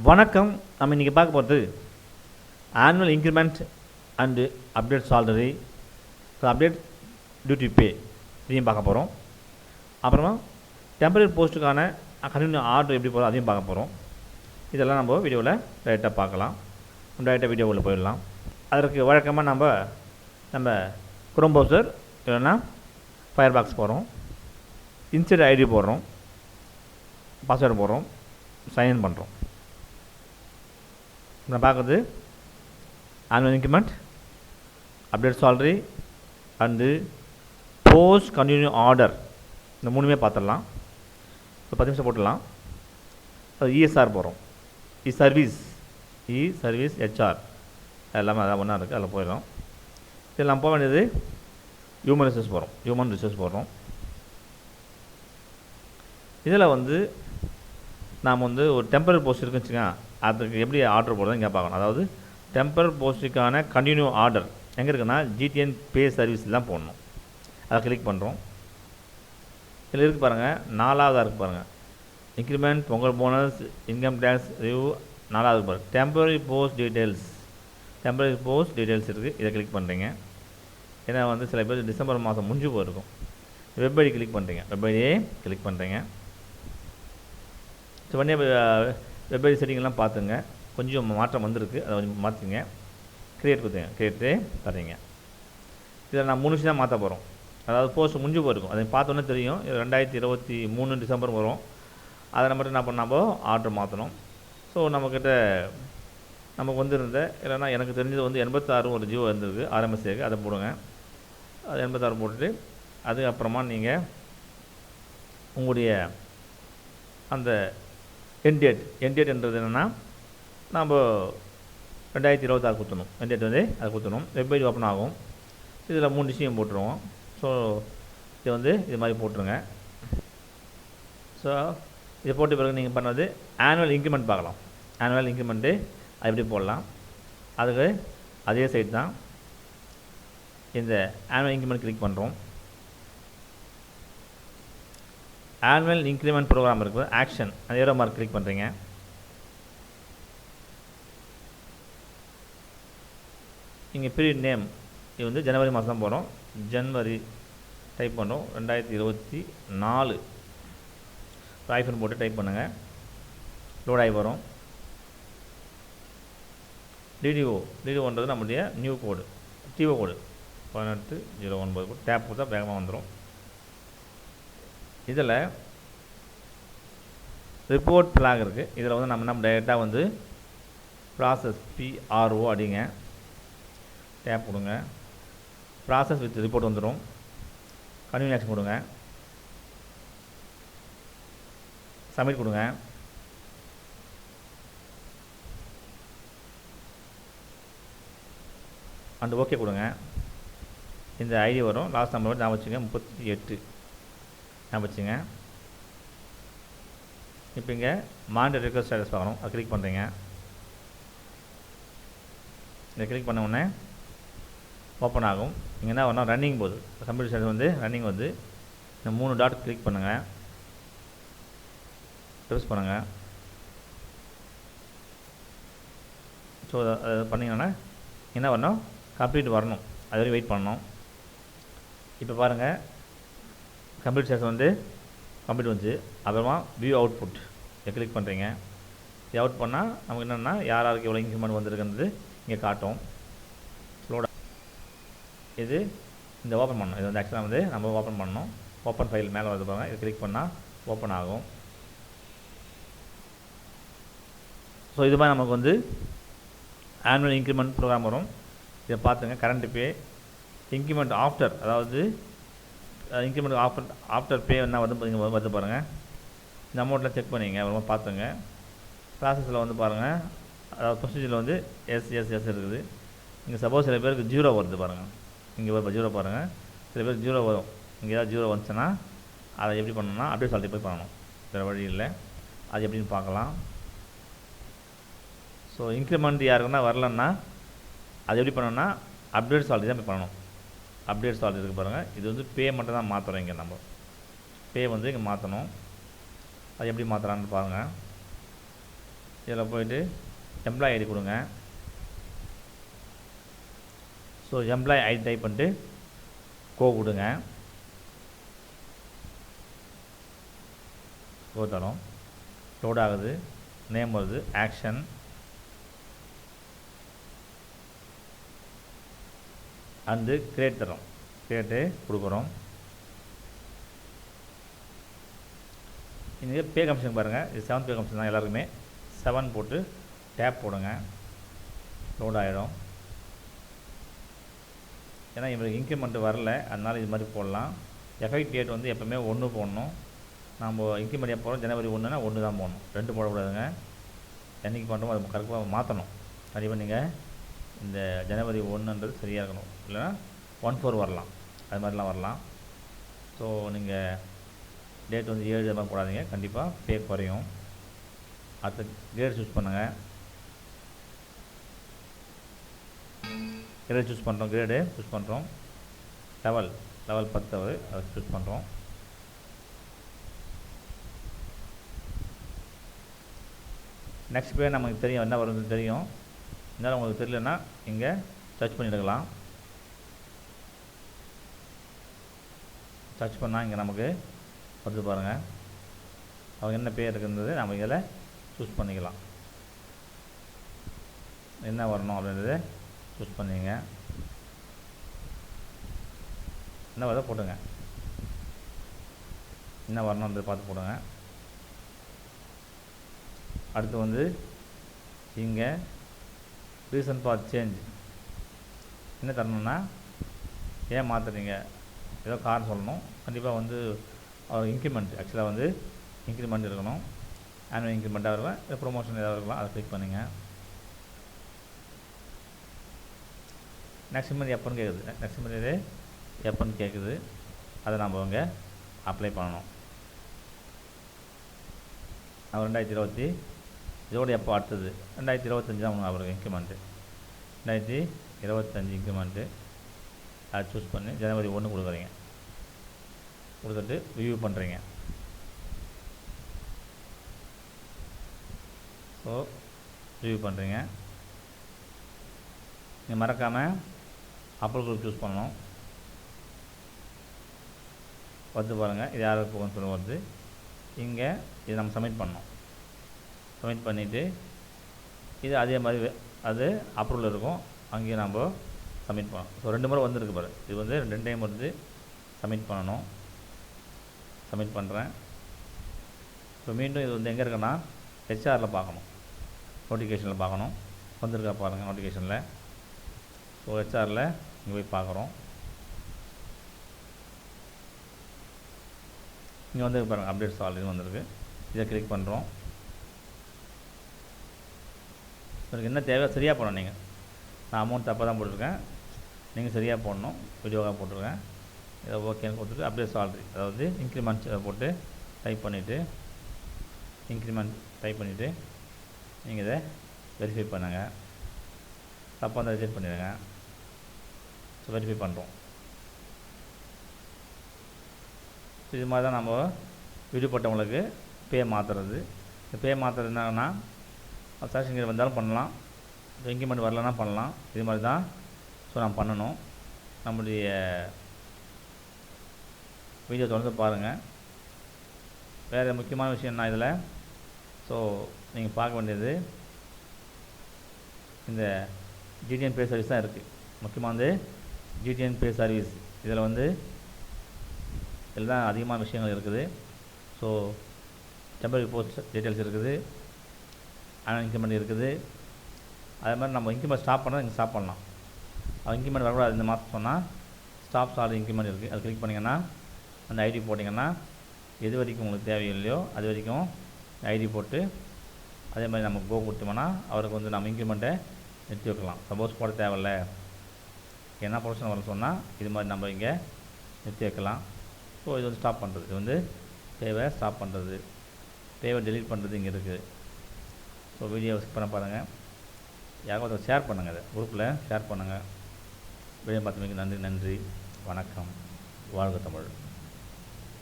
வணக்கம். நம்ம இன்றைக்கி பார்க்க போகிறது annual increment and update salary, update duty pay இதையும் பார்க்க போகிறோம். அப்புறமா டெம்பரரி போஸ்ட்டுக்கான கண்டினியூ ஆர்டர் எப்படி போகிறோம் அதையும் பார்க்க போகிறோம். இதெல்லாம் நம்ம வீடியோவில் டைரெக்டாக பார்க்கலாம். டைரெக்டாக வீடியோவில் போயிடலாம். அதற்கு வழக்கமாக நம்ம குரோம் ப்ரௌசர் இல்லைன்னா ஃபயர் பாக்ஸ் போகிறோம், இன்சைட் ஐடி போடுறோம், பாஸ்வேர்டு போடுறோம், சைன்இன் பண்ணுறோம். நான் பார்க்குறது annual increment, update salary and post continue order, இந்த மூணுமே பார்த்துடலாம். ஒரு 10 நிமிஷம் போட்டுடலாம். அது இஎஸ்ஆர் போகிறோம், இ சர்வீஸ் ஹெச்ஆர் எல்லாமே அதான் ஒன்றா இருக்குது, அதில் போயிடும். இதில் நம்ம போக வேண்டியது ஹியூமன் ரிசோர்ஸ் போடுறோம். இதில் நாம் ஒரு டெம்பரரி போஸ்ட் இருக்குன்னு வச்சுக்கோங்க, அதுக்கு எப்படி ஆர்டர் போடுறது இங்கே பார்க்கணும். அதாவது டெம்பரரி போஸ்ட்டுக்கான கண்டினியூ ஆர்டர் எங்கே இருக்குன்னா ஜிடிஎன் பே சர்வீஸ் தான் போடணும். அதை கிளிக் பண்ணுறோம். இதில் இருக்குது பாருங்கள், 4ஆவதாக இருக்குது பாருங்கள், increment, Pongal bonus, income tax review, 4ஆவது பாருங்கள் டெம்பரரி போஸ்ட் டீட்டெயில்ஸ் இருக்குது. இதை கிளிக் பண்ணுறீங்க. ஏன்னா சில பேர் டிசம்பர் மாதம் முடிஞ்சு போயிருக்கும். வெப் ஐடி கிளிக் பண்ணுறீங்க. ஸோ உடனே வெப் ஐடி செட்டிங்லாம் பார்த்துங்க, கொஞ்சம் மாற்றம் வந்திருக்கு, அதை கொஞ்சம் மாற்றுங்க. கிரியேட்டு தரீங்க. இதில் நான் 3 விஷயம் தான் மாற்ற போகிறோம். அதாவது போஸ்ட் முடிஞ்சு போயிருக்கும், அதை பார்த்தோன்னே தெரியும். 2023 டிசம்பர் வரும். அதை மட்டும் என்ன பண்ணால் ஆர்டர் மாற்றணும். ஸோ நமக்கு வந்திருந்த இல்லைன்னா எனக்கு தெரிஞ்சது 86 ஒரு ஜியோ இருந்திருக்கு, ஆர்எம்எஸ்ஏக்கு, அதை போடுங்க. அது 86 போட்டுட்டு அதுக்கப்புறமா நீங்கள் உங்களுடைய அந்த என்டேட்ன்றது என்னென்னா நம்ம 2026 கொடுத்தணும். என்டேட் அதை கொடுத்தணும். வெப் ஐடி ஓப்பன் ஆகும். இதில் 3 விஷயம் போட்டுருவோம். ஸோ இது மாதிரி போட்டுருங்க. ஸோ இதை போட்ட பிறகு நீங்கள் பண்ணது ஆனுவல் இன்க்ரிமெண்ட் பார்க்கலாம். ஆனுவல் இன்க்ரிமெண்ட்டு அது எப்படி போடலாம், அதுக்கு அதே சைட் தான். இந்த ஆனுவல் இன்க்ரிமெண்ட் கிளிக் பண்ணுறோம். ஆனுவல் இன்க்ரிமெண்ட் ப்ரோக்ராம் இருக்குது, ஆக்ஷன், அந்த ஏரோ மார்க் கிளிக் பண்ணுறீங்க. இங்கே பீரியட் நேம் இது ஜனவரி மாதம் தான் போகிறோம். ஜனவரி டைப் பண்ணுறோம். 2024 ஐஃபோன் போட்டு டைப் பண்ணுங்கள். லோட் ஆகி வரும். டிடிஓன்றது நம்முடைய new code, DO code 1809 code. டேப் கொடுத்தா வேகமாக வந்துடும். இதில் ரிப்போர்ட் ஃப்ளாக் இருக்குது. இதில் நம்ம டைரெக்டாக ப்ராசஸ் PRO அடிங்க, டேப் கொடுங்க. ப்ராசஸ் வித் ரிப்போர்ட் வந்துடும். கன்டினியூ ஆக்ஷன் கொடுங்க, சப்மிட் கொடுங்க. அண்ட் ஓகே கொடுங்க. இந்த ஐடி வரும். லாஸ்ட் நம்பர் நான் வச்சுங்க 38 நான் வச்சுங்க. இப்போ இங்கே மானிட்டர் ரெக்வஸ்ட் ஸ்டேட்டஸ் பார்க்கணும், அதை கிளிக் பண்ணுறீங்க. இதை கிளிக் பண்ண உடனே ஓப்பன் ஆகும். இங்கே என்ன வரணும், ரன்னிங் போகுது. கம்ப்யூட்டர் ஸ்டேட்டஸ் ரன்னிங் இந்த 3 டாட் கிளிக் பண்ணுங்கள், ப்ரெஸ் பண்ணுங்கள். ஸோ அதை பண்ணிங்கன்னா என்ன வரணும், கம்ப்ளீட் வரணும். அது வரைக்கும் வெயிட் பண்ணணும். இப்போ பாருங்கள், கம்ப்ளீட் ஸ்டேட்டஸ் கம்ப்ளீட் வந்துச்சு. அப்புறமா வியூ அவுட்புட் இதை கிளிக் பண்ணுறீங்க. இது அவுட் பண்ணால் நமக்கு என்னென்னா யாருக்கு எவ்வளோ இன்க்ரிமெண்ட் வந்திருக்குன்றது இங்கே காட்டும். இது இந்த ஓப்பன் பண்ணணும். இது ஆக்சுவலாக நம்ம ஓப்பன் பண்ணணும். ஓப்பன் ஃபைல் மேலே வந்து பாருங்கள், இதை கிளிக் பண்ணால் ஓப்பன் ஆகும். ஸோ இது மாதிரி நமக்கு ஆனுவல் இன்க்ரிமெண்ட் ப்ரோக்ராம் வரும். இதை பார்த்துங்க. கரண்ட் பே, இன்க்ரிமெண்ட் ஆஃப்டர், அதாவது இன்க்ரிமெண்ட் ஆஃப்டர் பே என்ன வருது பாருங்கள். இந்த அமௌண்ட்டில் செக் பண்ணிங்க. அப்புறமா பார்த்துங்க. ப்ராசஸில் பாருங்கள், அதாவது ப்ரொசீஜரில் எஸ் இருக்குது. இங்கே சப்போஸ் சில பேருக்கு 0 வருது பாருங்கள். இங்கே 0 பாருங்கள். சில பேருக்கு 0 வரும். இங்கே ஏதாவது 0 வந்துச்சுன்னா அதை எப்படி பண்ணணும்னா அப்டேட் சாலரி போய் பண்ணணும். வேறு வழி இல்லை. அது எப்படின்னு பார்க்கலாம். ஸோ இன்க்ரிமெண்ட் யாருக்குன்னா வரலன்னா அது எப்படி பண்ணணும்னா அப்டேட் சாலரி தான் போய் பண்ணணும். அப்டேட் சாலரி இருக்குது பாருங்கள். இது பே மட்டும் தான் மாற்றுறோம். இங்கே நம்ம பே இங்கே மாற்றணும். அது எப்படி மாற்றலான்னு பாருங்கள். இதில் போய்ட்டு எம்ப்ளாயி ஐடி கொடுங்க. ஸோ எம்ப்ளாயி ஐடி டைப் பண்ணிட்டு கோ கொடுங்க. கோ தரோம். லோட் ஆகுது. நேம் வருது, ஆக்ஷன். அண்டு கிரியேட் தரோம். கிரியேட்டு கொடுக்குறோம். இங்கே பே கமிஷன் பாருங்கள், இது 7th பே கமிஷன் தான் எல்லாருக்குமே. 7 போட்டு டேப் போடுங்க. லோட் ஆகிடும். ஏன்னா இவங்களுக்கு இன்க்ரிமெண்ட் வரல, அதனால் இது மாதிரி போடலாம். எஃபெக்ட் டேட் வந்து எப்போவுமே 1 போடணும். நம்ம இன்க்ரிமெண்ட் எப்போ போகிறோம், ஜனவரி 1னா 1 தான் போடணும், 2 போடக்கூடாதுங்க. என்றைக்கு பண்ணுறோமோ அது கரெக்டாக மாற்றணும். கண்டிப்பாக நீங்கள் இந்த ஜனவரி 1ன்றது சரியாக இருக்கணும், இல்லைனா 1/4 வரலாம், அது மாதிரிலாம் வரலாம். ஸோ நீங்கள் டேட் வந்து 7 மாதிரி போடாதீங்க, கண்டிப்பாக பே குறையும். அடுத்த கிரேட் சூஸ் பண்ணுங்கள். கிரேட் சூஸ் பண்ணுறோம், கிரேடு சூஸ் பண்ணுறோம். லெவல் 10 அதை சூஸ் பண்ணுறோம். நெக்ஸ்ட் பே நமக்கு தெரியும், என்ன வருதுன்னு தெரியும். இருந்தாலும் உங்களுக்கு தெரியலன்னா இங்கே சர்ச் பண்ணி எடுக்கலாம். சர்ச் பண்ணால் இங்கே நமக்கு வந்து பாருங்கள், அவங்க என்ன பேர் இருக்குன்றது நம்ம இதில் சூஸ் பண்ணிக்கலாம். என்ன வரணும் அப்படின்றத சூஸ் பண்ணிங்க. என்ன வரதை போட்டுங்க, என்ன வரணுன்றது பார்த்து போடுங்க. அடுத்து வந்து இங்கே ரீசன் ஃபார் சேஞ்ச் என்ன தரணும்னா, ஏன் மாற்றுறீங்க, ஏதோ காரணம் சொல்லணும். கண்டிப்பாக வந்து அவர் இன்க்ரிமெண்ட், ஆக்சுவலாக வந்து இன்க்ரிமெண்ட் இருக்கணும். ஆனுவல் இன்க்ரிமெண்ட்டாக இருக்கலாம், இல்லை ப்ரொமோஷன் ஏதாவது இருக்கலாம், அதை கிளிக் பண்ணுங்கள். நெக்ஸ்ட் மந்த் எப்போன்னு கேட்குது, நெக்ஸ்ட் மந்த் இது எப்போன்னு கேட்குது, அதை நம்ம இங்கே அப்ளை பண்ணணும். அவர் 2020 இதோடு எப்போ அடுத்தது 2025 தான் அவருக்கு இன்க்ரிமெண்ட்டு. 2025 இன்க்ரிமெண்ட்டு அதை சூஸ் பண்ணி ஜனவரி 1 கொடுக்குறீங்க. கொடுத்துட்டு ரிவ்யூ பண்ணுறீங்க. ஸோ ரிவ்யூ பண்ணுறீங்க. நீங்கள் மறக்காமல் அப்ரூவல் குரூப் சூஸ் பண்ணணும். வந்து பாருங்கள், இது யாருக்கு போகணும்னு சொல்லி வருது. இங்கே இது நம்ம சப்மிட் பண்ணணும். சப்மிட் பண்ணிவிட்டு இது அதே மாதிரி அது அப்ரூவல் இருக்கும், அங்கேயும் நம்ம சப்மிட் பண்ணணும். ஸோ 2 முறை வந்துருக்கு பாரு, இது வந்து 2 டைம் வந்து சப்மிட் பண்ணணும். சப்மிட் பண்ணுறேன். ஸோ மீண்டும் இது வந்து எங்கே இருக்குன்னா ஹெச்ஆரில் பார்க்கணும், நோட்டிஃபிகேஷனில் பார்க்கணும். வந்திருக்கா பாருங்கள் நோட்டிஃபிகேஷனில். ஸோ ஹெச்ஆரில் இங்கே போய் பார்க்குறோம். இங்கே வந்து பாருங்கள் அப்டேட்ஸ் ஆல்ரெடி வந்திருக்கு, இதை கிளிக் பண்ணுறோம். உங்களுக்கு என்ன தேவை சரியாக போடணும். நீங்கள் நான் அமௌண்ட் தப்பாக தான் போட்டிருக்கேன், நீங்கள் சரியாக போடணும். வீடியோவாக போட்டிருக்கேன். இதை ஓகேன்னு கொடுத்துட்டு அப்டேட்ஸ் ஆல்ரெடி, அதாவது இன்க்ரிமெண்ட் போட்டு டைப் பண்ணிவிட்டு இன்க்ரிமெண்ட் டைப் பண்ணிவிட்டு நீங்கள் இதை வெரிஃபை பண்ணுங்கள். தப்பாக இருந்தால் ரிஜெக்ட் பண்ணிடுங்க. ஸோ வெரிஃபை பண்ணுறோம். ஸோ இது மாதிரி தான் நம்ம விடுபட்டவங்களுக்கு பே மாற்றுறது. இந்த பே மாற்றுறது என்னன்னா, சாங்ஷன் வந்தாலும் பண்ணலாம், இன்க்ரிமெண்ட் வரலன்னா பண்ணலாம். இது மாதிரி தான் ஸோ நம்ம பண்ணணும். நம்முடைய வீடியோ தொடர்ந்து பாருங்கள். வேறு முக்கியமான விஷயம் என்ன இதில், ஸோ நீங்கள் பார்க்க வேண்டியது இந்த ஜிடிஎன் பே சர்வீஸ் தான் இருக்குது. முக்கியமாக வந்து ஜிடிஎன் பே சர்வீஸ், இதில் வந்து இதில் தான் அதிகமான விஷயங்கள் இருக்குது. ஸோ டெம்பரரி போஸ்ட் டீட்டெயில்ஸ் இருக்குது, ஆனுவல் இன்க்ரிமெண்ட் இருக்குது. அதே மாதிரி நம்ம இன்க்ரிமெண்ட் ஸ்டாப் பண்ணால் இங்கே ஸ்டாப் பண்ணலாம். அது இன்க்ரிமெண்ட் வரக்கூடாது இந்த மாதம் சொன்னால் ஸ்டாப் சாலரி இன்க்ரிமெண்ட் இருக்குது, அது கிளிக் பண்ணிங்கன்னா அந்த ஐடி போட்டிங்கன்னா எது வரைக்கும் உங்களுக்கு தேவையில்லையோ அது வரைக்கும் ஐடி போட்டு அதே மாதிரி நம்ம கோ கொடுத்தோம்னா அவருக்கு வந்து நம்ம இன்க்ரிமெண்ட்டை நிறுத்தி வைக்கலாம். சப்போஸ் போட தேவையில்ல, என்ன ப்ரொஃபஷன் வரணும் சொன்னால் இது மாதிரி நம்ம இங்கே நிறுத்தி வைக்கலாம். ஸோ இது வந்து ஸ்டாப் பண்ணுறது, இது வந்து பேவை ஸ்டாப் பண்ணுறது, பேவை டெலீட் பண்ணுறது இங்கே இருக்குது. ஸோ வீடியோ ஸ்கிப் பண்ண பாருங்கள். யாருக்கும் ஷேர் பண்ணுங்கள், அதை குரூப்பில் ஷேர் பண்ணுங்கள். வீடியோ பார்த்தமைக்கு நன்றி. வணக்கம். வாழ்க தமிழ்.